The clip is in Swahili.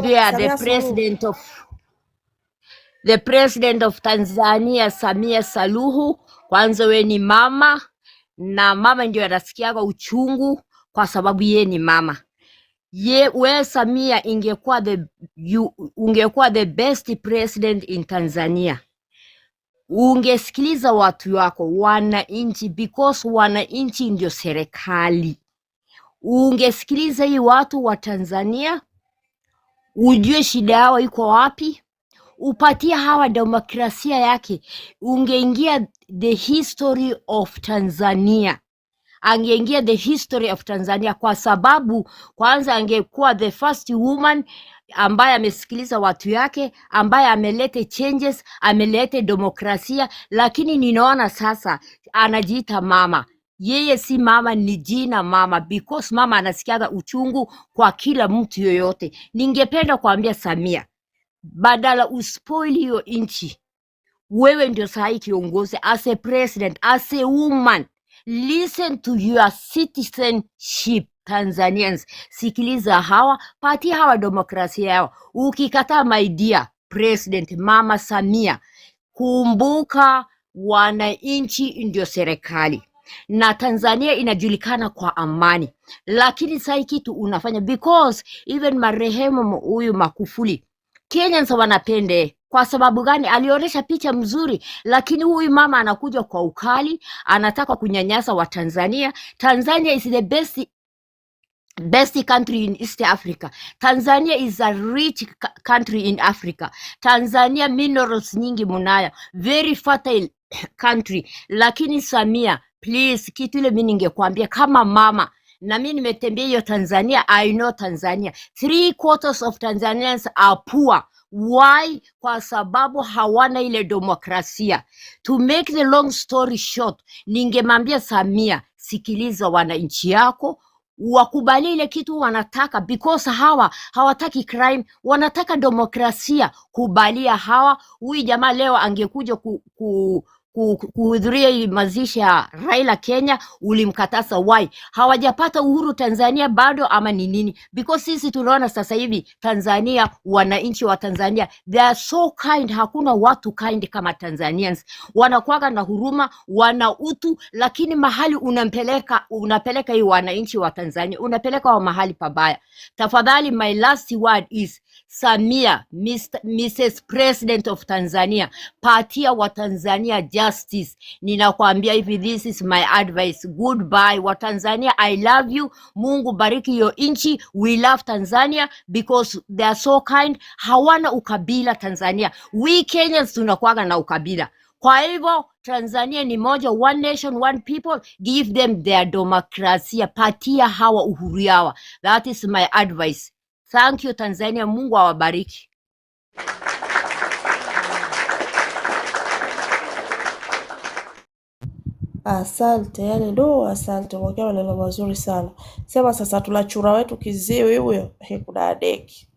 nakwambia the president of Tanzania Samia Suluhu, kwanza we ni mama, na mama ndio anasikiaga uchungu kwa sababu ye ni mama. We Samia ungekuwa the best president in Tanzania. Ungesikiliza watu wako, wananchi, because wananchi ndio serikali. Ungesikiliza hii watu wa Tanzania, ujue shida yao iko wapi, upatia hawa demokrasia yake. Ungeingia the history of Tanzania, angeingia the history of Tanzania, kwa sababu kwanza angekuwa the first woman ambaye amesikiliza watu yake, ambaye amelete changes, amelete demokrasia. Lakini ninaona sasa anajiita mama. Yeye si mama, ni jina mama, because mama anasikiaga uchungu kwa kila mtu yoyote. Ningependa kuambia Samia, badala uspoil hiyo inchi, wewe ndio sahi kiongozi, as a president, as a woman, listen to your citizenship Tanzanians. Sikiliza hawa, patia hawa demokrasia yao. Ukikataa, my dear president Mama Samia, kumbuka wananchi ndio serikali, na Tanzania inajulikana kwa amani. Lakini sai kitu unafanya, because even marehemu huyu Magufuli Kenyans wanapende. Kwa sababu gani? Alionyesha picha mzuri, lakini huyu mama anakuja kwa ukali, anataka kunyanyasa wa Tanzania. Tanzania is the best country in East Africa. Tanzania is a rich country in Africa. Tanzania minerals nyingi munaya, very fertile country. Lakini Samia, please, kitu ile mimi ningekwambia kama mama, na mimi nimetembea hiyo Tanzania, I know Tanzania. 3/4 of Tanzanians are poor. Why? Kwa sababu hawana ile demokrasia. To make the long story short, ningemwambia Samia, sikiliza wananchi yako, wakubali ile kitu wanataka, because hawa hawataki crime, wanataka demokrasia. Kubalia hawa. Huyu jamaa leo angekuja kuhudhuria mazishi ya Raila Kenya, ulimkataza. Why? Hawajapata uhuru Tanzania bado ama ni nini? Because sisi tunaona sasa hivi Tanzania, wananchi wa Tanzania, they are so kind. Hakuna watu kind kama Tanzanians. Wanakuwaga na huruma, wana utu, lakini mahali unapeleka hii wananchi wa Tanzania, unapeleka wa mahali pabaya. Tafadhali, my last word is Samia, Mrs. President of Tanzania, patia wa Tanzania justice. Ninakwambia hivi, this is my advice. Goodbye wa Tanzania, I love you. Mungu bariki yo inchi. We love Tanzania because they are so kind. Hawana ukabila Tanzania. We Kenyans tunakuwaga na ukabila. Kwa hivyo Tanzania ni moja, one nation, one people. Give them their demokrasia. Patia hawa uhuru yao. That is my advice. Thank you Tanzania, Mungu awabariki. Asante, yani asante kwa maneno mazuri sana. Sema sasa tunachura wetu kiziwi huyo, kuna deki.